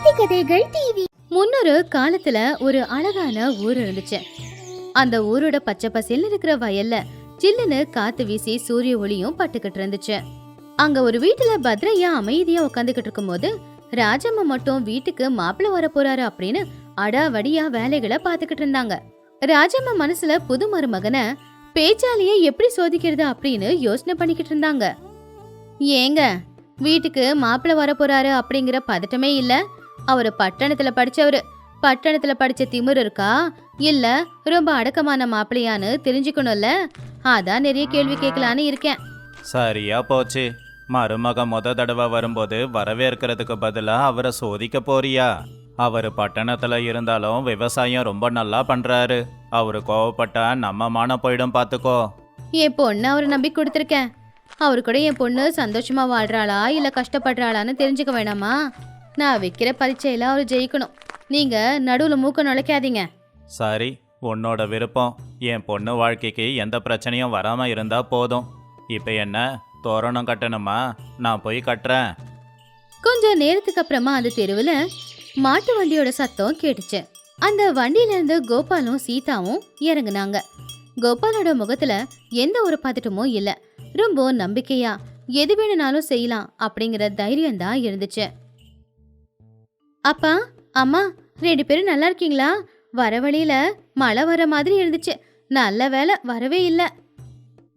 நீதி கதைகள் டிவி. முன்னொரு காலத்துல ஒரு அழகான ஊர் இருந்துச்சு. அந்த ஊரோட பச்சை பசேல்னு இருக்கிற வயல்ல சில்லுன்னு காத்து வீசி சூரிய ஒளியும் பட்டுக்கிட்டு இருந்துச்சு. அங்க ஒரு வீட்டுல பத்ரையா அமைதியா உட்காந்துக்கிட்டு இருக்கும் போது ராஜம்மா மட்டும் வீட்டுக்கு மாப்பிள்ள வர போறாரு அப்படின்னு அடாவடியா வேலைகளை பாத்துக்கிட்டு இருந்தாங்க. ராஜம்மா மனசுல புது மருமகனை பேச்சாலேயே எப்படி சோதிக்கிறது அப்படின்னு யோசனை பண்ணிக்கிட்டு இருந்தாங்க. ஏங்க, வீட்டுக்கு மாப்பிள்ள வர போறாரு அப்படிங்கிற பதட்டமே இல்ல? அவரு பட்டணத்துல படிச்சவரு. பட்டணத்துல படிச்ச திமிரு இருக்கா இல்ல ரொம்ப அடக்கமான மாப்பிள்ளையான்னு தெரிஞ்சுக்கணும்ல. அதான் நிறைய கேள்வி கேட்கலான்னு இருக்கேன். சரியா போச்சு. மருமக தடவை வரும்போது வரவேற்கிறதுக்கு பதிலா அவரை சோதிக்க போறியா? அவரு பட்டணத்துல இருந்தாலும் விவசாயம் ரொம்ப நல்லா பண்றாரு. அவரு கோவப்பட்டா நம்ம மானம் போயிடும் பாத்துக்கோ. என் பொண்ணு அவரை நம்பி கொடுத்துருக்கேன். அவரு கூட என் பொண்ணு சந்தோஷமா வாழ்றாளா இல்ல கஷ்டப்படுறாளான்னு தெரிஞ்சுக்க வேணாமா? நான் வைக்கிற பரீட்சையில அவரு ஜெயிக்கணும். நீங்க நடுவுல மூக்க நுழைக்காதீங்க. சரி, உன்னோட விருப்பம். என் பொண்ணு வாழ்க்கைக்கு எந்த பிரச்சனையும் வராம இருந்தா போதும். இப்ப என்ன தோரணம் கட்டணுமா? நான் போய் கட்டுறேன். கொஞ்சம் நேரத்துக்கு அப்புறமா அந்த தெருவுல மாட்டு வண்டியோட சத்தம் கேட்டுச்சு. அந்த வண்டியில இருந்து கோபாலும் சீதாவும் இறங்குனாங்க. கோபாலோட முகத்துல எந்த ஒரு பதட்டமும் இல்ல. ரொம்ப நம்பிக்கையா எது வேணும்னாலும் செய்யலாம் அப்படிங்கிற தைரியம் தான் இருந்துச்சு. அப்பா, அம்மா, 2 பேரும் நல்லா இருக்கீங்களா? வர வழியில மழை வர மாதிரி இருந்துச்சு. நல்ல வேலை வரவே இல்ல.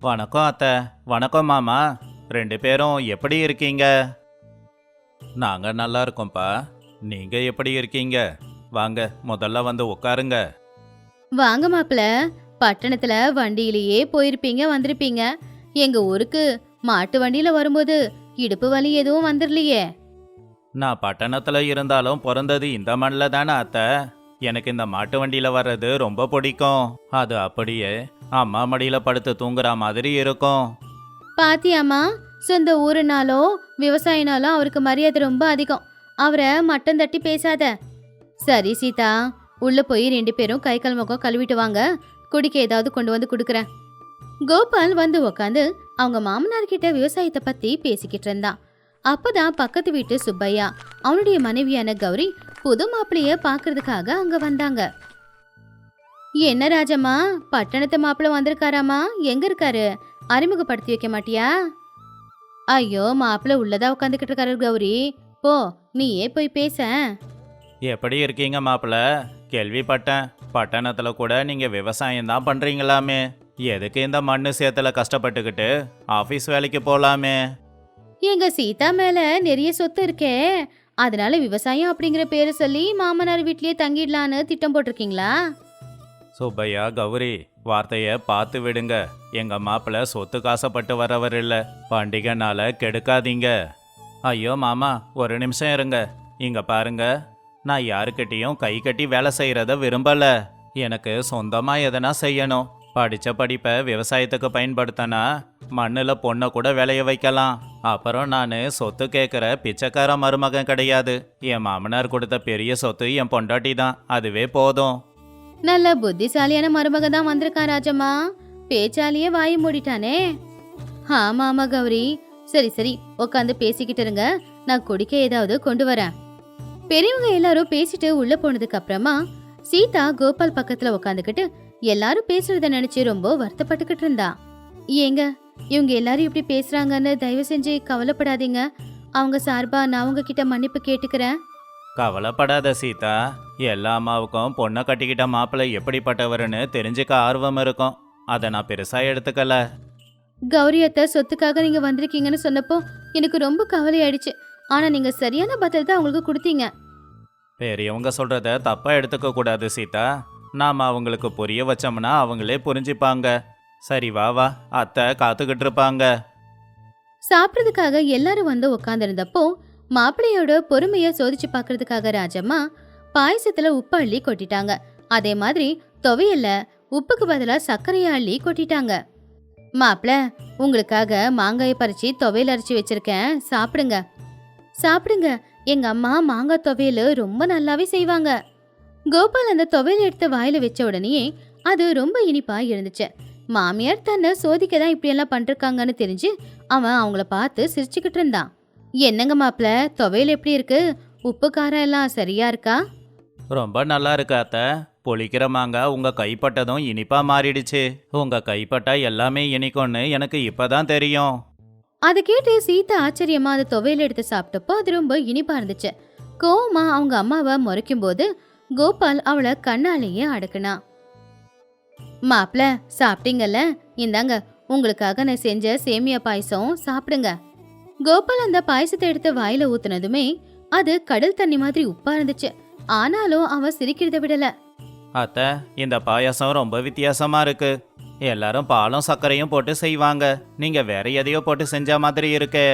வணக்கம் அத்தை. வணக்கம் மாமா. 2 பேரும் எப்படி இருக்கீங்க? நாங்க நல்லா இருக்கோம்ப்பா. நீங்க எப்படி இருக்கீங்க? வாங்க, முதல்ல வந்து உட்காருங்க. வாங்க மாப்பிள்ள. பட்டணத்துல வண்டியிலேயே போயிருப்பீங்க வந்திருப்பீங்க. எங்க ஊருக்கு மாட்டு வண்டியில வரும்போது இடுப்பு வலி எதுவும் வந்துடலையே? நான் பட்டணத்துல இருந்தாலும் பிறந்தது இந்த மண்ணில் தானே அத்தை. எனக்கு இந்த மாட்டு வண்டியில வர்றது ரொம்ப பிடிக்கும். அது அப்படியே அம்மா மடியில படுத்து தூங்குற மாதிரி இருக்கும். பாத்தியாமா, சொந்த ஊருனாலும் விவசாயினாலும் அவருக்கு மரியாதை ரொம்ப அதிகம். அவரை மட்டம் தட்டி பேசாத. சரி சீதா, உள்ள போய் 2 பேரும் கை கால் முகம் கழுவிட்டு வாங்க. குடிக்க ஏதாவது கொண்டு வந்து கொடுக்குறேன். கோபால் வந்து உக்காந்து அவங்க மாமனார்கிட்ட விவசாயத்தை பத்தி பேசிக்கிட்டு இருந்தான். அப்பதான் பக்கத்து வீட்டு சுப்பையா அவனுடைய மனைவியான கௌரி புது மாப்பிள்ளைய பாக்குறதுக்காக அங்க வந்தாங்க. என்ன ராஜம்மா, பட்டணத்து மாப்பிள்ள வந்திருக்காராமா? எங்க இருக்காரு? அறிமுகப்படுத்தி வைக்க மாட்டியா? ஐயோ, மாப்பிள்ள உள்ளதா உட்காந்துக்கிட்டு இருக்காரு கௌரி. போ, நீயே போய் பேச. எப்படி இருக்கீங்க மாப்பிள்ள? கேள்விப்பட்டேன் பட்டணத்துல கூட நீங்க விவசாயம் தான் பண்றீங்களாமே. எதுக்கு இந்த மண்ணு சேத்துல கஷ்டப்பட்டுக்கிட்டு ஆபீஸ் வேலைக்கு போலாமே. எங்க சீதா மேல நிறைய சொத்து இருக்கே, அதனால விவசாயம் அப்படிங்கிற பேரு சொல்லி மாமனார் வீட்லயே தங்கிடலான்னு திட்டம் போட்டிருக்கீங்களா? சுப்பையா, கௌரி, வார்த்தைய பார்த்து விடுங்க. எங்க மாப்பிள்ள சொத்து காசப்பட்டு வரவர் இல்ல. பண்டிகைனால கெடுக்காதீங்க. ஐயோ மாமா, ஒரு நிமிஷம் இருங்க. இங்க பாருங்க, நான் யாருக்கிட்டையும் கை கட்டி வேலை செய்யறத விரும்பல. எனக்கு சொந்தமா எதனா செய்யணும். படிச்ச படிப்பை விவசாயத்துக்கு பயன்படுத்தினா மண்ணுல பொண்ணை கூட விளைய வைக்கலாம். அப்புறம் நான் சொத்து கேட்குற பிச்சைக்கார மருமகன் கிடையாது. என் மாமனார் கொடுத்த பெரிய சொத்து என் பொண்டாட்டி தான். அதுவே போதும். நல்ல புத்திசாலியான மருமக தான் வந்திருக்கான் ராஜம்மா. பேச்சாலேயே வாய் மூடிட்டானே. ஆமா ஆமா கௌரி. சரி சரி, உட்காந்து பேசிக்கிட்டு இருங்க. நான் குடிக்க ஏதாவது கொண்டு வரேன். பெரியவங்க எல்லாரும் பேசிட்டு உள்ள போனதுக்கு அப்புறமா சீதா கோபால் பக்கத்துல உட்காந்துக்கிட்டு எல்லாரும் பேசுறத நினைச்சு ரொம்ப வருத்தப்பட்டுக்கிட்டு இருந்தா. ஏங்க, இவங்க எல்லாரும் இப்படி பேசுறாங்கன்னு தயவு செஞ்சு கவலைப்படாதீங்க. அவங்க சார்பா நான் உங்ககிட்ட மன்னிப்பு கேட்டுக்கிறேன். கவலைப்படாத சீதா. எல்லா அம்மாவுக்கும் பொண்ணை கட்டிக்கிட்ட மாப்பிள்ளை எப்படிப்பட்டவருன்னு தெரிஞ்சுக்க ஆர்வம் இருக்கும். அதை நான் பெருசா எடுத்துக்கல. கௌரியத்தை சொத்துக்காக நீங்க வந்திருக்கீங்கன்னு சொன்னப்போ எனக்கு ரொம்ப கவலை ஆயிடுச்சு. ஆனா நீங்க சரியான பதில் தான் அவங்களுக்கு கொடுத்தீங்க. பெரியவங்க சொல்றத தப்பா எடுத்துக்க கூடாது சீதா. நாம அவங்களுக்கு புரிய வச்சோம்னா அவங்களே புரிஞ்சுப்பாங்க. சரி, வா வா, அத்தை காத்துக்கிட்டு இருப்பாங்க. சாப்பிட்றதுக்காக எல்லாரும் வந்து உட்காந்துருந்தப்போ மாப்பிள்ளையோட பொறுமைய சோதிச்சு பாக்குறதுக்காக ராஜம்மா பாயசத்துல உப்பு அள்ளி கொட்டிட்டாங்க. அதே மாதிரி துவையல்ல உப்புக்கு பதிலா சர்க்கரையை அள்ளி கொட்டிட்டாங்க. மாப்பிள்ள, உங்களுக்காக மாங்காயை பறிச்சு துவையல் அரைச்சி வச்சிருக்கேன், சாப்பிடுங்க. சாப்பிடுங்க, எங்க அம்மா மாங்காய் துவையல் ரொம்ப நல்லாவே செய்வாங்க. கோபால் அந்த துவையல் எடுத்து வாயில வச்ச உடனே அது ரொம்ப இனிப்பா இருந்துச்சு. மாமியார் தன்னை சோதிக்க தான் இப்படியெல்லாம் பண்ணிருக்காங்கன்னு தெரிஞ்சு அவன் அவங்கள பார்த்து சிரிச்சுக்கிட்டு இருந்தான். என்னங்க மாப்பிள்ள, துவையல் எப்படி இருக்கு? உப்பு காரம் எல்லாம் சரியா இருக்கா? ரொம்ப நல்லா இருக்கு அத்தை. புளிக்கிற மாங்காய் உங்க கைப்பட்டதும் இனிப்பா மாறிடுச்சு. உங்க கைப்பட்டா எல்லாமே இனிக்கும்னு எனக்கு இப்பதான் தெரியும். அதை கேட்டு சீதா ஆச்சரியமா அந்த துவையல் எடுத்து சாப்பிட்டப்போ அது ரொம்ப இனிப்பா இருந்துச்சு. கோவமா அவங்க அம்மாவை முறைக்கும் போது கோபால் அவளை கண்ணாலேயே அடக்குனா. மாப்ள, சாப்பிட்டீங்கல்ல, இந்தாங்க உங்களுக்காக நான் செஞ்ச சேமியா பாயசம், சாப்பிடுங்க. கோபால் அந்த பாயசத்தை எடுத்து வாயில ஊத்துனதுமே அது கடல் தண்ணி மாதிரி உப்பா இருந்துச்சு. ஆனாலும் அவன் சிரிக்கிறத விடல. அத்தை, இந்த பாயாசம் ரொம்ப வித்தியாசமா இருக்கு. எல்லாரும் பாலும் சர்க்கரையும் போட்டு செய்வாங்க. நீங்க வேற எதையோ போட்டு செஞ்ச மாதிரி இருக்கே.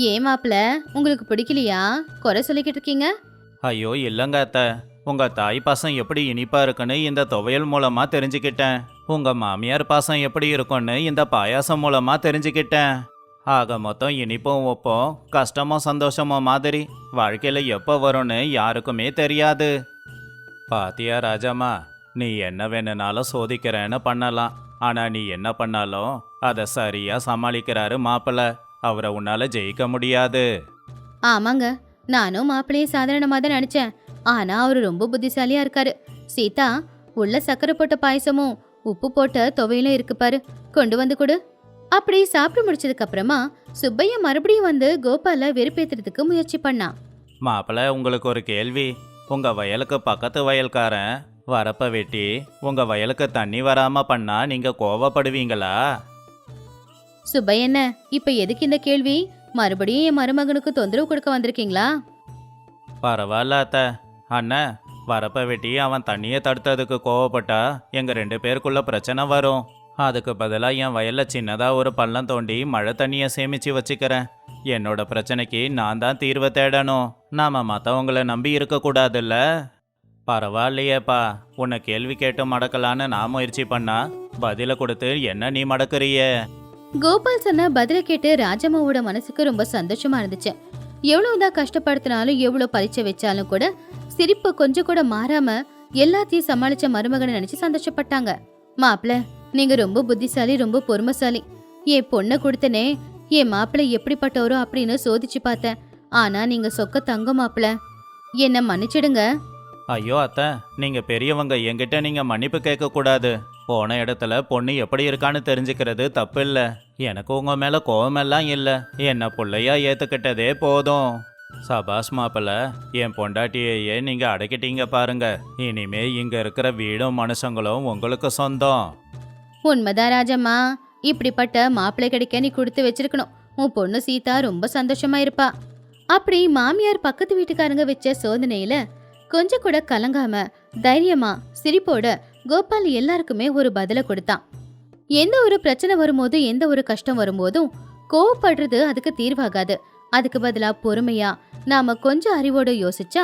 ஏன் மாப்ள, உங்களுக்கு பிடிக்கலையா? குறை சொல்லிக்கிட்டு இருக்கீங்க? ஐயோ இல்லங்க அத்தை. உங்க தாய் பாசம் எப்படி இனிப்பா இருக்குன்னு இந்த துவையல் மூலமா தெரிஞ்சுக்கிட்டேன். உங்க மாமியார் பாசம் எப்படி இருக்கும்னு இந்த பாயாசம் மூலமா தெரிஞ்சுக்கிட்டேன். ஆக மொத்தம் இனிப்பும் உப்பும் கஷ்டமோ சந்தோஷமோ மாதிரி வாழ்க்கையில எப்போ வரும்னு யாருக்குமே தெரியாது. பாத்தியா ராஜம்மா, நீ என்ன வேணும்னாலும் சோதிக்கிறேன்னு பண்ணலாம். ஆனா நீ என்ன பண்ணாலும் அதை சரியா சமாளிக்கிறாரு மாப்பிள்ள. அவரை உன்னால ஜெயிக்க முடியாது. ஆமாங்க, நானும் மாப்பிள்ளையே சாதாரணமா தான் நினைச்சேன். ஆனா அவரு ரொம்ப புத்திசாலியா இருக்காரு. சீதா, உள்ள சக்கரை போட்ட பாயசமும் உப்பு போட்ட துவையிலும் இருக்கு பாரு, கொண்டு வந்து கொடு. அப்படி சாப்பிட்டு முடிச்சதுக்கு அப்புறமா சுப்பையா மறுபடியும் வந்து கோபால வெறுப்பேத்துறதுக்கு முயற்சி பண்ணான். மாப்பிள்ள, உங்களுக்கு ஒரு கேள்வி. உங்க வயலுக்கு பக்கத்து வயல்காரன் வரப்ப வெட்டி உங்க வயலுக்கு தண்ணி வராம பண்ணா நீங்க கோவப்படுவீங்களா? சுப்பையண்ண, இப்ப எதுக்கு இந்த கேள்வி? மறுபடியும் என் மருமகனுக்கு தொந்தரவு கொடுக்க வந்திருக்கீங்களா? பரவாயில்ல அத்தை. அண்ணன், வரப்ப வெட்டி அவன் தண்ணியை தடுத்ததுக்கு கோவப்பட்டா எங்க 2 பேருக்குள்ள பிரச்சனை வரும். அதுக்கு பதிலாக என் வயல்ல சின்னதா ஒரு பள்ளம் தோண்டி மழை தண்ணியை சேமிச்சு வச்சுக்கிறேன். என்னோட பிரச்சனைக்கு நான் தான் தீர்வை தேடணும். நாம மற்றவங்கள நம்பி இருக்கக்கூடாதுல்ல. பரவாயில்லையேப்பா, உன்னை கேள்வி கேட்டு மடக்கலான்னு நான் முயற்சி பண்ணா பதிலை கொடுத்து என்ன நீ மடக்குறியே? கோபால் சொன்ன பதில கேட்டு ராஜம்மாவோட மனசுக்கு ரொம்ப சந்தோஷமா இருந்துச்சு. எவ்வளவுதான் கஷ்டப்படுத்தினாலும் எவ்வளவு பரீட்சை வச்சாலும் கூட சிரிப்பு கொஞ்சம் கூட மாறாம எல்லாத்தையும் சமாளிச்ச மருமகனை நினைச்சு சந்தோஷப்பட்டாங்க. மாப்பிள்ள, நீங்க ரொம்ப புத்திசாலி, ரொம்ப பொறுமைசாலி. என் பொண்ணை கொடுத்தனே, என் மாப்பிள்ளை எப்படிப்பட்டவரோ அப்படின்னு சோதிச்சு பார்த்தேன். ஆனா நீங்க சொக்க தங்க மாப்பிள்ள, என்ன மன்னிச்சிடுங்க. ஐயோ அத்தை, நீங்க பெரியவங்க, என்கிட்ட நீங்க மன்னிப்பு கேட்க கூடாது. போன இடத்துல பொண்ணு எப்படி இருக்கான்னு தெரிஞ்சுக்கிறது தப்பு இல்ல. எனக்கு உங்க மேல கோவமெல்லாம் இல்ல. என்ன பிள்ளையா ஏத்துக்கிட்டதே போதும். சபாஸ் மாப்பிள்ள, என் பொண்டாட்டியையே நீங்க அடக்கிட்டீங்க பாருங்க. இனிமே இங்க இருக்கிற வீடும் மனுஷங்களும் உங்களுக்கு சொந்தம். உண்மைதான் ராஜம்மா, இப்படிப்பட்ட மாப்பிள்ளை கிடைக்க நீ கொடுத்து வச்சிருக்கணும். உன் பொண்ணு சீதா ரொம்ப சந்தோஷமா இருப்பா. அப்படி மாமியார் பக்கத்து வீட்டுக்காரங்க வச்ச சோதனையில கொஞ்சம் கூட கலங்காம தைரியமா சிரிப்போட கோபால் எல்லாருக்குமே ஒரு பதில கொடுத்தான். எந்த ஒரு பிரச்சனை வரும்போது, எந்த ஒரு கஷ்டம் வரும்போதும் கோவப்படுறது அதுக்கு தீர்வாகாது. அதுக்கு பதிலா பொறுமையா நாம கொஞ்சம் அறிவோட யோசிச்சா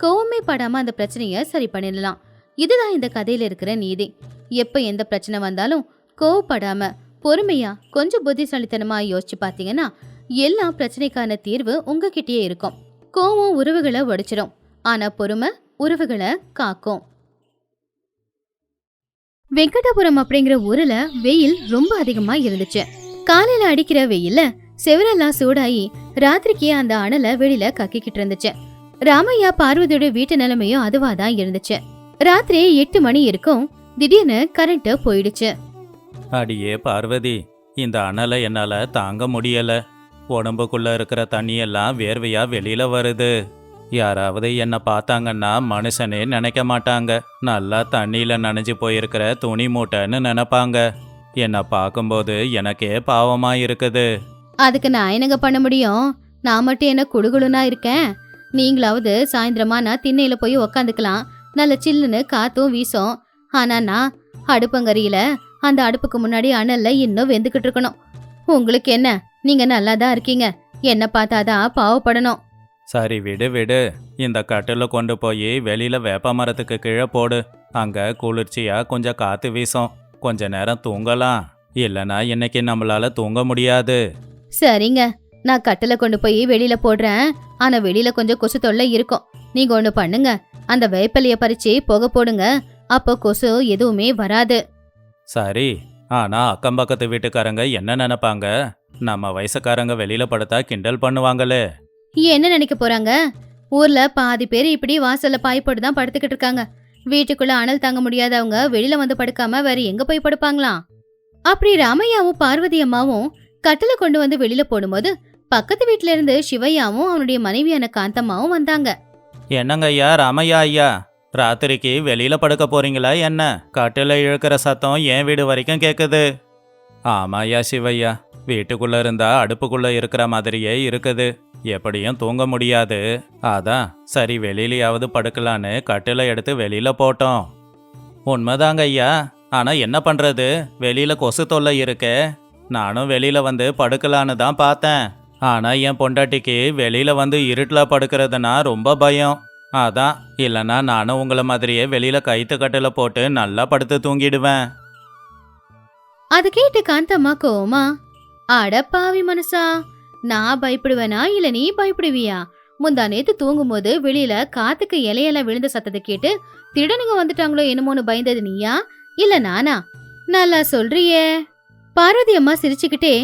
கோவமே படாம அந்த பிரச்சனைய சரி பண்ணிடலாம். இதுதான் இந்த கதையில இருக்கிற நீதி. எப்ப எந்த பிரச்சனை வந்தாலும் கோவப்படாம பொறுமையா கொஞ்சம் புத்திசாலித்தனமா யோசிச்சு பாத்தீங்கன்னா எல்லா பிரச்சனைக்கான தீர்வு உங்ககிட்டயே இருக்கும். கோவம் உறவுகளை உடைச்சிடும், ஆனா பொறுமை உறவுகளை காக்கும். வெங்கடாபுரம் அப்படிங்கிற ஊர்ல வெயில் ரொம்ப அதிகமா இருந்துச்சு. காலையில அடிக்கிற வெயில்ல செவரெல்லாம் சூடாயி ராத்திரிக்கு அந்த அனலை வெளியில கக்கிக்கிட்டு இருந்துச்சு. ராமையா பார்வதியோட வீட்டு நிலைமையும் அதுவாதான் இருந்துச்சு. ராத்திரி 8 மணி இருக்கும். திடீர்னு கரண்ட் போயிடுச்சு. அடியே பார்வதி, இந்த அனலை என்னால தாங்க முடியல. உடம்புக்குள்ள இருக்கிற தண்ணியெல்லாம் வேர்வையா வெளியில வருது. யாராவது என்ன பார்த்தாங்கன்னா மனுஷனே நினைக்க மாட்டாங்க. நல்லா தண்ணியில நனைஞ்சு போயிருக்கிற துணி மூட்டைன்னு நினைப்பாங்க. என்னை பார்க்கும்போது எனக்கே பாவமா இருக்குது. அதுக்கு நான் என்னங்க பண்ண முடியும்? நான் மட்டும் என்ன குடுகுளுனா இருக்கேன்? நீங்களாவது சாயந்தரமா நான் திண்ணையில போய் உக்காந்துக்கலாம். நல்ல சில்லுன்னு காத்தும் வீசும். ஆனா நான் அடுப்பங்கரியில அந்த அடுப்புக்கு முன்னாடி அனல்ல இன்னும் வெந்துக்கிட்டு இருக்கணும். உங்களுக்கு என்ன? நீங்க நல்லாதான் இருக்கீங்க. என்ன பார்த்தாதான் பாவப்படணும். சரி விடு விடு. இந்த கட்டில கொண்டு போய் வெளியில வேப்ப மரத்துக்கு கீழே போடு. அங்க குளிர்ச்சியா கொஞ்சம் காத்து வீசும். கொஞ்ச நேரம் தூங்கலாம். இல்லைன்னா இன்னைக்கு நம்மளால தூங்க முடியாது. சரிங்க, நான் கட்டில கொண்டு போய் வெளியில போடுறேன். ஆனா வெளியில கொஞ்சம் கொசு தொல்லை இருக்கும். நீங்க ஒண்ணு பண்ணுங்க, அந்த வேப்பலைய பறிச்சு புகை போடுங்க. அப்போ கொசு எதுவுமே வராது. சரி, ஆனா அக்கம் பக்கத்து வீட்டுக்காரங்க என்ன நினைப்பாங்க? நம்ம வயசுக்காரங்க வெளியில படுத்தா கிண்டல் பண்ணுவாங்களே. என்ன நினைக்க போறாங்க? ஊர்ல பாதி பேர் இப்படி வாசல்ல பாய் போட்டு தான் படுத்துக்கிட்டு இருக்காங்க. வீட்டுக்குள்ள அனல் தாங்க முடியாதவங்க வெளியில வந்து படுக்காம வேற எங்க போய் படுப்பாங்களாம்? அப்படி ராமையாவும் பார்வதி அம்மாவும் கட்டில கொண்டு வந்து வெளியில போடும்போது பக்கத்து வீட்ல இருந்து சிவையாவும் அவனுடைய மனைவியான காந்தம்மாவும் வந்தாங்க. என்னங்க ஐயா ராமையா ஐயா, ராத்திரிக்கு வெளியில படுக்க போறீங்களா என்ன? கட்டில இழுக்கிற சத்தம் என் வீடு வரைக்கும் கேக்குது. ஆமாய்யா சிவையா, வீட்டுக்குள்ள இருந்தா அடுப்புக்குள்ள இருக்கிற மாதிரியே இருக்குது. எப்படியும் தூங்க முடியாது. அதான் சரி வெளியிலயாவது படுக்கலான்னு கட்டில எடுத்து வெளியில போட்டோம். உண்மைதாங்க ஐயா, ஆனா என்ன பண்றது, வெளியில கொசு தொல்லை இருக்கே. நானும் வெளியில வந்து படுக்கலான்னு தான் பார்த்தேன். ஆனா என் பொண்டாட்டிக்கு வெளியில வந்து இருட்டில் படுக்கிறதுனா ரொம்ப பயம். அதான், இல்லைன்னா நானும் உங்களை மாதிரியே வெளியில கைத்து கட்டில போட்டு நல்லா படுத்து தூங்கிடுவேன். அது கேட்டு காந்தம்மா கோவமா, அட பாவி மனசா, நான் பயப்படுவேனா இல்ல நீ பயப்படுவியா? முந்தா நேத்து தூங்கும்போது வெளியில காத்துக்கு இலையெல்லாம் விழுந்த சத்தத்தை கேட்டு திருடனுங்க வந்துட்டாங்களோ என்னமோன்னு பயந்தது நீயா இல்ல நானா? நல்லா சொல்றியே. பார்வதி அம்மா சிரிச்சுக்கிட்டே,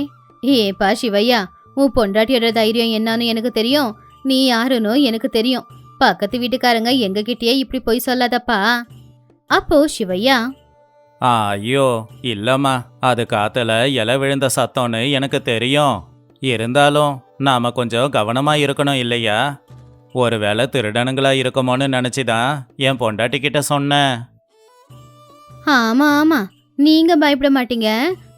ஏப்பா சிவையா, உன் பொண்டாட்டியோட தைரியம் என்னன்னு எனக்கு தெரியும், நீ யாருன்னு எனக்கு தெரியும். பக்கத்து வீட்டுக்காரங்க எங்க கிட்டயே இப்படி பொய் சொல்லாதப்பா. அப்போ சிவையா, ஐயோ இல்லம்மா, அது காத்துல இலை விழுந்த சத்தம்னு எனக்கு தெரியும். இருந்தாலும் நாம கொஞ்சம் கவனமா இருக்கணும் இல்லையா? ஒருவேளை திருடனுங்களா இருக்குமோன்னு நினைச்சுதான் என் பொண்டாட்டி கிட்ட சொன்னேன். ஆமா ஆமா, நீங்க பயப்பட மாட்டீங்க,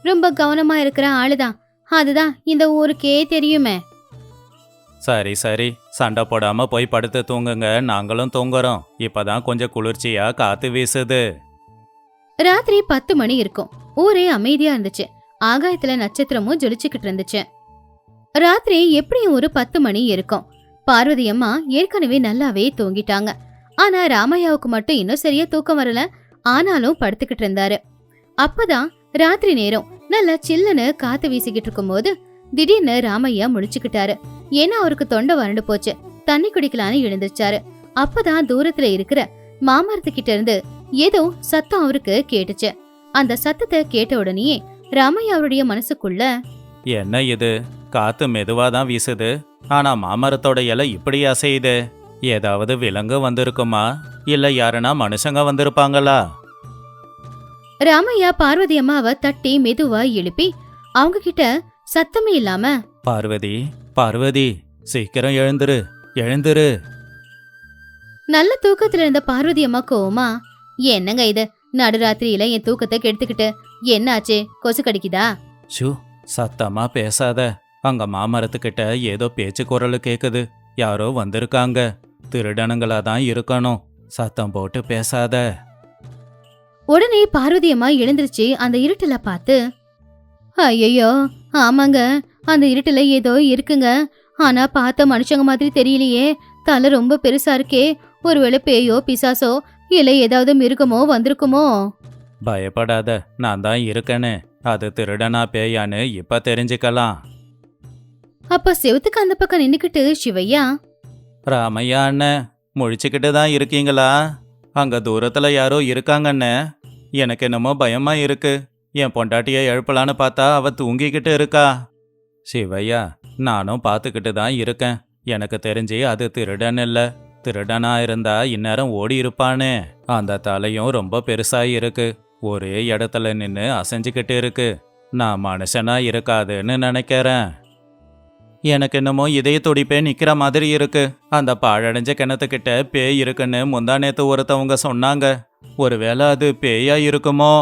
ரொம்ப கவனமா இருக்கிற ஆளுதான், அதுதான் இந்த ஊருக்கே தெரியுமே. சரி சரி, சண்டை போடாம போய் படுத்து தூங்குங்க, நாங்களும் தூங்குறோம். இப்பதான் கொஞ்சம் குளிர்ச்சியா காத்து வீசுது. ராத்திரி 10 மணி இருக்கும். ஊரே அமைதியா இருந்துச்சு. ஆகாயத்துல நட்சத்திரமும் ஜொலிச்சுக்கிட்டு இருந்துச்சு. ராத்திரி எப்படியும் ஒரு 10 மணி இருக்கும். பார்வதி அம்மா ஏற்கனவே நல்லாவே தூங்கிட்டாங்க. ஆனா ராமையாவுக்கு மட்டும் இன்னும் சரியா தூக்கம் வரல. ஆனாலும் படுத்துக்கிட்டு இருந்தாரு. அப்பதான் ராத்திரி நேரம் நல்லா சில்லுன்னு காத்து வீசிக்கிட்டு இருக்கும்போது திடீர்னு ராமையா முழிச்சுக்கிட்டாரு. ஏன்னா அவருக்கு தொண்டை வறண்டு போச்சு. தண்ணி குடிக்கலான்னு எழுந்திருச்சாரு. அப்பதான் தூரத்துல இருக்கிற மாமரத்துக்கிட்ட இருந்து ஏதோ சத்தம் அவருக்கு கேட்டுச்சு. அந்த சத்தத்தை கேட்ட உடனே ராமையா அவருடைய மனசுக்குள்ள, என்ன இது, காத்து மெதுவாதான் வீசுது, ஆனா மாமரத்தோட இலை இப்படி அசையுது. ஏதாவது விலங்கு வந்திருக்குமா, இல்ல யாருன்னா மனுஷங்க வந்திருப்பாங்களா? ராமையா பார்வதி அம்மாவை தட்டி மெதுவா எழுப்பி அவங்க கிட்ட சத்தமே இல்லாம, பார்வதி பார்வதி, சீக்கிரம் எழுந்துரு எழுந்துரு. நல்ல தூக்கத்துல இருந்த பார்வதி அம்மா கோவமா, என்னங்க இது, நடுராத்திரியில என் தூக்கத்தை கெடுத்துக்கிட்டு, என்னாச்சு, கொசு கடிக்குதா? ஷூ, சத்தமா பேசாத. அங்க மாமரத்துக்கிட்ட ஏதோ பேச்சு குரல் கேக்குது. யாரோ வந்திருக்காங்க. திருடனுங்களா தான் இருக்கணும். சத்தம் போட்டு பேசாத. உடனே பார்வதி அம்மா எழுந்திருச்சு அந்த இருட்டுல பார்த்து, ஐயோ ஆமாங்க, அந்த இருட்டுல ஏதோ இருக்குங்க. ஆனா பார்த்த மனுஷங்க மாதிரி தெரியலையே, தலை ரொம்ப பெருசா இருக்கே, ஒருவேளை பேயோ பிசாசோ இல்ல ஏதாவது மிருகமோ வந்திருக்குமோ? பயப்படாத, நான் தான் இருக்கேன்னு. அது திருடனா பேயான்னு இப்ப தெரிஞ்சுக்கலாம். அப்ப செவுத்துக்கு அந்த பக்கம் நின்னுக்கிட்டு சிவையா, ராமையா அண்ணன், முழிச்சுக்கிட்டு தான் இருக்கீங்களா? அங்க தூரத்துல யாரோ இருக்காங்கண்ணே. எனக்கு என்னமோ பயமா இருக்கு. என் பொண்டாட்டியை எழுப்பலான்னு பார்த்தா அவ தூங்கிக்கிட்டு இருக்கா. சிவையா, நானும் பார்த்துக்கிட்டு தான் இருக்கேன். எனக்கு தெரிஞ்சு அது திருடன் இல்ல. திருடனா இருந்தா இந்நேரம் ஓடி இருப்பானே. அந்த தலையும் ரொம்ப பெருசா இருக்கு. ஒரே இடத்துல நின்னு அசைஞ்சுக்கிட்டு இருக்கு. நான் மனுஷனா இருக்காதுன்னு நினைக்கிறேன். எனக்கு என்னமோ இதய துடிப்பே நிக்கிற மாதிரி இருக்கு. அந்த பாழடைஞ்ச கிணத்துக்கிட்ட பேய் இருக்குன்னு முந்தா நேத்து ஒருத்தவங்க சொன்னாங்க. ஒருவேளை அது பேயா இருக்குமோ?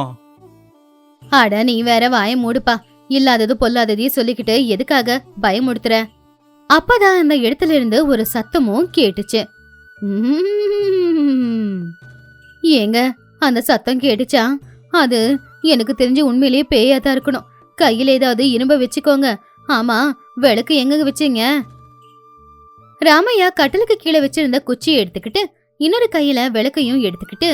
அட நீ வேற வாய மூடுப்பா, இல்லாதது பொல்லாததையும் சொல்லிக்கிட்டு எதுக்காக பயமுடுத்துற? அப்பதான் அந்த இடத்துல இருந்து ஒரு சத்தமும் கேட்டுச்சு. ஏங்க, அந்த சத்தம் கேட்டுச்சா? அது எனக்கு தெரிஞ்சு உண்மையிலேயே பேயாதான் இருக்கணும். கையில ஏதாவது இரும்ப வச்சுக்கோங்க. ஆமா, விளக்கு எங்க வச்சீங்க? ராமையா கட்டலுக்கு கீழே வச்சிருந்த குச்சியை எடுத்துக்கிட்டு இன்னொரு கையில விளக்கையும் எடுத்துக்கிட்டு,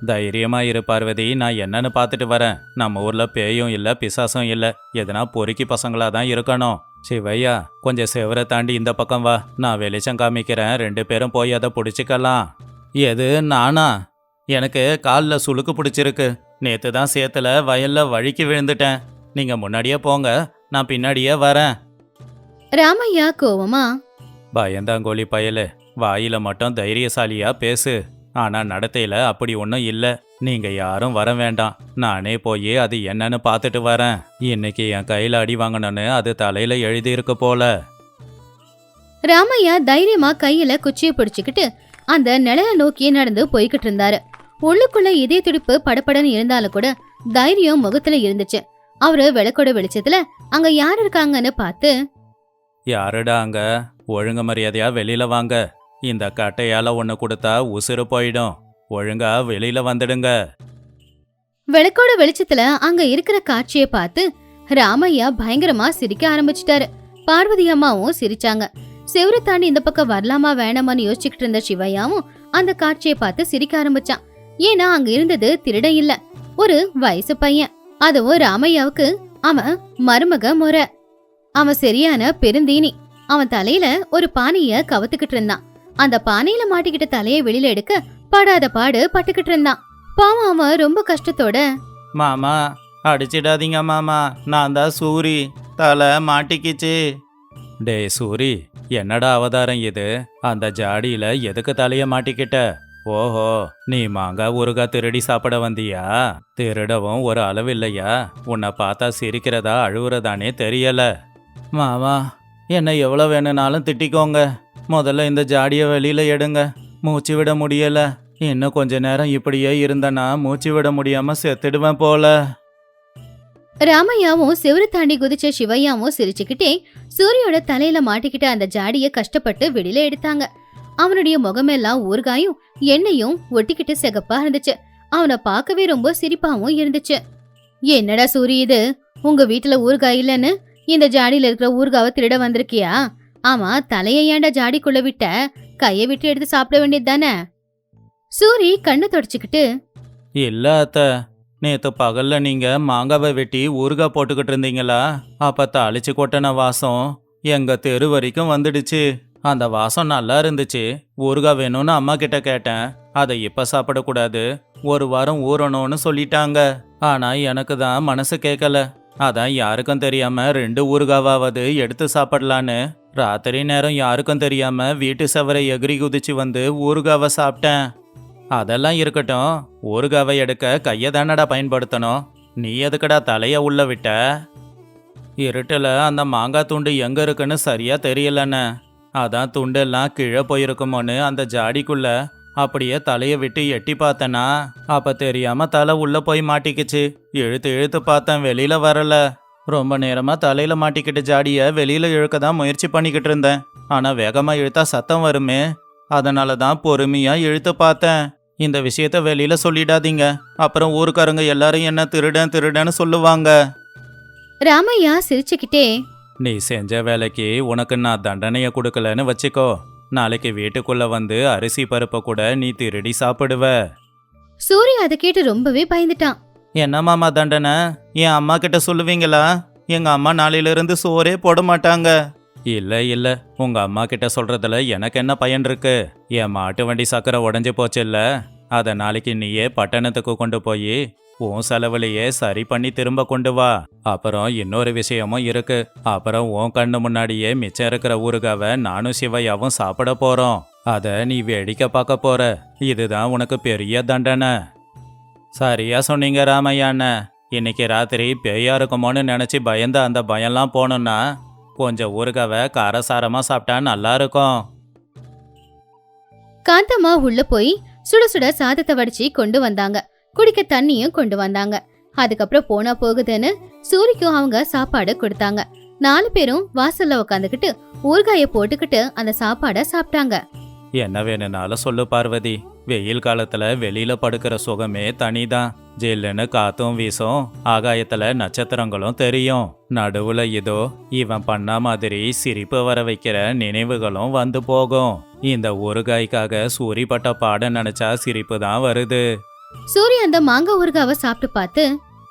தைரியமா இரு பார்வதி, நான் என்னன்னு பார்த்துட்டு வரேன். நம்ம ஊர்ல பேயும் இல்ல பிசாசும் இல்ல. எதனா பொறுக்கி பசங்களா தான் இருக்கணும். சிவையா, கொஞ்சம் செவரை தாண்டி இந்த பக்கம் வா. நான் வெளிச்சம் காமிக்கிறேன். 2 பேரும் போய் அதை பிடிச்சிக்கலாம். எது, நானா? எனக்கு காலில் சுளுக்கு பிடிச்சிருக்கு. நேத்து தான் சேத்துல வயல்ல வழுக்கி விழுந்துட்டேன். நீங்க முன்னாடியே போங்க, நான் பின்னாடியே வரேன். ராமையா கோவமா, பயந்தாங்கோழி பயலு, வாயில மட்டும் தைரியசாலியா பேசு. ஆனா நடத்தையில அப்படி ஒன்றும் இல்லை. நீங்க யாரும் வர வேண்டாம். நானே போய் அது என்னன்னு பார்த்துட்டு வரேன். இன்னைக்கு என் கையில அடி வாங்கணும்னு அது தலையில எழுதியிருக்கு போல. ராமையா தைரியமா கையில குச்சியை பிடிச்சுக்கிட்டு அந்த நிழலை நோக்கி நடந்து போய்கிட்டு இருந்தாரு. உள்ளுக்குள்ள இதய துடிப்பு படபடன்னு இருந்தாலும் கூட தைரியம் முகத்துல இருந்துச்சு. அவரு விளக்கோட வெளிச்சத்துல அங்க யார் இருக்காங்கன்னு பார்த்து, யாருடா அங்க? ஒழுங்கு மரியாதையா வெளியில வாங்க. இந்த கட்டையால ஒன்று கொடுத்தா உசுறு போயிடும். ஒழுங்கா வெளியில வந்துடுங்க. விளக்கோட வெளிச்சத்துல அங்க இருக்கிற காட்சியை பார்த்து ராமையா பயங்கரமா சிரிக்க ஆரம்பிச்சிட்டாரு. பார்வதி அம்மாவும் சிரிச்சாங்க. செவரு தாண்டி இந்த பக்கம் வரலாமா வேணாமான்னு யோசிச்சுக்கிட்டு இருந்த சிவையாவும் அந்த காட்சியை பார்த்து சிரிக்க ஆரம்பிச்சான். ஏன்னா அங்க இருந்தது திருடன் இல்ல, ஒரு வயசு பையன். அதுவும் ராமையாவுக்கு அவன் மருமக முறை. அவன் சரியான பெருந்தீனி. அவன் தலையில ஒரு பானைய கவுத்துக்கிட்டு இருந்தான். அந்த பானையில மாட்டிக்கிட்ட தலையை வெளியில எடுக்க படாத பாடு பட்டுக்கிட்டு இருந்தான். பாவம் அவன் ரொம்ப கஷ்டத்தோட, மாமா அடிச்சிடாதீங்க மாமா, நான் தான் சூரி, தலை மாட்டிக்கிச்சு. டேய் சூரி, என்னடா அவதாரம் இது? அந்த ஜாடியில எதுக்கு தலைய மாட்டிக்கிட்ட? ஓஹோ, நீ மாங்காய் ஊறுகாய் திருடி சாப்பிட வந்தியா? திருடவும் ஒரு அளவு இல்லையா? உன்னை பார்த்தா சிரிக்கிறதா அழுவுறதானே தெரியல. மாமா, என்னை எவ்வளோ வேணும்னாலும் திட்டிக்கோங்க. முதல்ல இந்த ஜாடியை வெளியில எடுங்க. மூச்சு விட முடியல. இன்னும் கொஞ்ச நேரம் இப்படியே இருந்தனா மூச்சு விட முடியாம செத்துடுவேன் போல. ராமையாவும் செவரு தாண்டி குதிச்ச சிவையாவும் சிரிச்சுக்கிட்டே சூரியோட தலையில மாட்டிக்கிட்ட அந்த ஜாடிய கஷ்டப்பட்டு வெளியில எடுத்தாங்க. அவனுடைய முகமெல்லாம் ஊறுகாயும் எண்ணெயும் ஒட்டிக்கிட்டு சிகப்பா இருந்துச்சு. அவனை பார்க்கவே ரொம்ப சிரிப்பாவும் இருந்துச்சு. என்னடா சூரி இது? உங்க வீட்டுல ஊறுகாய் இல்லன்னு இந்த ஜாடியில இருக்கிற ஊறுகாவை திருட வந்திருக்கியா? ஆமா, தலையை ஏண்டா ஜாடிக்குள்ள விட்ட? கையை விட்டு எடுத்து சாப்பிட வேண்டியது தானே? சூரி கண்ணு தொடச்சுக்கிட்டு, இல்ல அத்த, நேத்து பகல்ல நீங்க மாங்காவை வெட்டி ஊறுகாய் போட்டுக்கிட்டு இருந்தீங்களா? அப்ப தாளிச்சு கொட்டின வாசம் எங்க தெரு வரைக்கும் வந்துடுச்சு. அந்த வாசம் நல்லா இருந்துச்சு. ஊறுகாய் வேணும்னு அம்மா கிட்ட கேட்டேன். அதை இப்ப சாப்பிடக்கூடாது, ஒரு வாரம் ஊறணும்னு சொல்லிட்டாங்க. ஆனா எனக்கு தான் மனசு கேட்கல. அதான் யாருக்கும் தெரியாம 2 ஊறுகாவாவது எடுத்து சாப்பிடலான்னு ராத்திரி நேரம் யாருக்கும் தெரியாம வீட்டு செவரை எகிரி குதிச்சு வந்து ஊறுகாவை சாப்பிட்டேன். அதெல்லாம் இருக்கட்டும், ஊறுகாவை எடுக்க கையை தானடா பயன்படுத்தணும். நீ எதுக்குடா தலைய உள்ள விட்ட? இருட்டுல அந்த மாங்காய் துண்டு எங்க இருக்குன்னு சரியா தெரியலன்னு. அதான் துண்டெல்லாம் கீழே போயிருக்குமோன்னு அந்த ஜாடிக்குள்ள அப்படியே தலையை விட்டு எட்டி பார்த்தனா, அப்ப தெரியாம தலை உள்ள போய் மாட்டிக்கிச்சு. இழுத்து இழுத்து பார்த்தேன், வெளியில வரல. ரொம்ப நேரமா தலையில மாட்டிக்கிட்டு ஜாடிய வெளியில இழுக்க தான் முயற்சி பண்ணிக்கிட்டு இருந்தேன். ஆனா வேகமா இழுத்தா சத்தம் வருமே, அதனால தான் பொறுமையா இழுத்து பார்த்தேன். இந்த விஷயத்த வெளியில சொல்லிடாதீங்க, அப்புறம் ஊருக்காரங்க எல்லாரும் என்ன திருடன் திருடன்னு சொல்லுவாங்க. ராமையா சிரிச்சுக்கிட்டே, நீ செஞ்ச வேலைக்கு உனக்கு நான் தண்டனையை கொடுக்கலன்னு வச்சுக்கோ. நாளைக்கு வீட்டுக்குள்ள வந்து அரிசி பருப்பை கூட நீ திருடி சாப்பிடுவ. சூரி அதை கேட்டு ரொம்பவே பயந்துட்டான். என்ன மாமா தண்டனை? என் அம்மா கிட்ட சொல்லுவீங்களா? எங்க அம்மா நாளையிலிருந்து சோறே போட மாட்டாங்க. இல்ல இல்ல, உங்க அம்மா கிட்ட சொல்றதுல எனக்கு என்ன பயன் இருக்கு? என் மாட்டு வண்டி சக்கரை உடஞ்சி போச்சுல்ல, அதை நாளைக்கு நீயே பட்டணத்துக்கு கொண்டு போய் உன் செலவுலையே சரி பண்ணி திரும்ப கொண்டு வா. அப்புறம் இன்னொரு விஷயமும் இருக்கு. அப்புறம் உன் கண்ணு முன்னாடியே மிச்சம் இருக்கிற ஊறுகாவை நானும் சிவையாவும் சாப்பிட போறோம். அத நீ வேடிக்கை பார்க்க போற. இதுதான் உனக்கு பெரிய தண்டனை. சரியா சொன்னீங்க ராமையாண்ண. இன்னைக்கு ராத்திரி பேயா இருக்குமோன்னு நினைச்சு பயந்த அந்த பயம்லாம் போகணும்னா கொஞ்சம் ஊறுகாவை காரசாரமா சாப்பிட்டா நல்லா இருக்கும். காந்தம்மா உள்ள போய் சுட சுட சாதத்தை வடிச்சு கொண்டு வந்தாங்க. குடிக்க தண்ணியும் கொண்டு வந்தாங்க. அதுக்கப்புறம் போனா போகுதுன்னு சூரிக்கும் அவங்க சாப்பாடு கொடுத்தாங்க. 4 பேரும் வாசல்ல உட்காந்துக்கிட்டு ஊறுகாய போட்டுக்கிட்டு அந்த சாப்பாட சாப்பிட்டாங்க. என்ன வேணும்னாலும் சொல்லு பார்வதி. வெயில் காலத்துல வெளியில படுக்கிற சுகமே தனிதான். ஜில்லுன்னு காத்தும் வீசும், ஆகாயத்துல நட்சத்திரங்களும் தெரியும். நடுவுல இதோ இவன் பண்ண மாதிரி சிரிப்பு வர வைக்கிற நினைவுகளும் வந்து போகும். இந்த ஊறுகாய்க்காக சூரிப்பட்ட பாடம் நினைச்சா சிரிப்பு தான் வருது. சூரிய அந்த மாங்காய் ஊறுகாவை சாப்பிட்டு பார்த்து,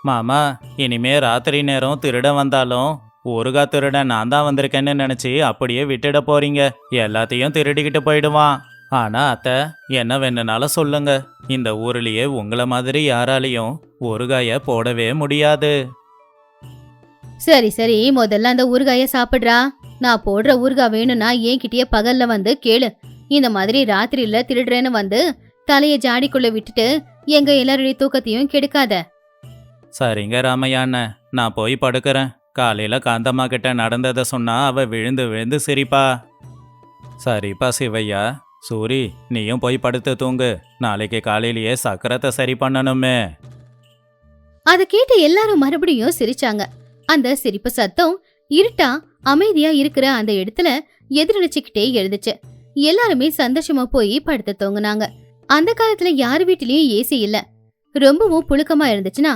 மாமா, இனிமே ராத்திரி நேரம் திருட வந்தாலும் ஊறுகாய் திருட நான் தான் வந்திருக்கேன்னு நினைச்சு அப்படியே விட்டுட போறீங்க. எல்லாத்தையும் திருடிக்கிட்டு போயிடுவான். ஆனா அத்தை, என்ன வேணும்னாலும் சொல்லுங்க, இந்த ஊர்லயே உங்களை மாதிரி யாராலையும் ஊறுகாய போடவே முடியாது. சரி சரி, முதல்ல அந்த ஊறுகாய சாப்பிடுறா. நான் போடுற ஊறுகாய் வேணும்னா என்கிட்டயே பகல்ல வந்து கேளு. இந்த மாதிரி ராத்திரியில திருடுறேன்னு வந்து தலைய ஜாடிக்குள்ள விட்டுட்டு எங்க எல்லாருடைய தூக்கத்தையும் கெடுக்காத. சரிங்க ராமையா அண்ணன், நான் போய் படுக்கிறேன். காலையில காந்தம்மா கிட்ட நடந்ததை சொன்னா அவ விழுந்து விழுந்து சிரிப்பா. சரிப்பா சிவையா. சூரி, நீயும் போய் படுத்து தூங்கு. நாளைக்கு காலையிலேயே சக்கரத்தை சரி பண்ணணுமே. அத கேட்டு எல்லாரும் மறுபடியும் சிரிச்சாங்க. அந்த சிரிப்பு சத்தம் இருட்டா அமைதியா இருக்கிற அந்த இடத்துல எதிரொலிச்சுக்கிட்டே எழுதுச்சு. எல்லாருமே சந்தோஷமா போய் படுத்து தூங்குனாங்க. அந்த காலத்துல யார் வீட்டிலயும் ஏசி இல்ல. ரொம்பவும் புழுக்கமா இருந்துச்சுன்னா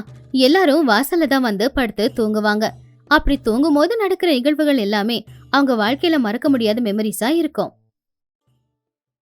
எல்லாரும் வாசல்ல தான் வந்து படுத்து தூங்குவாங்க. அப்படி தூங்கும் போது நடக்கிற நிகழ்வுகள் எல்லாமே அவங்க வாழ்க்கையில மறக்க முடியாத மெமரிஸா இருக்கும்.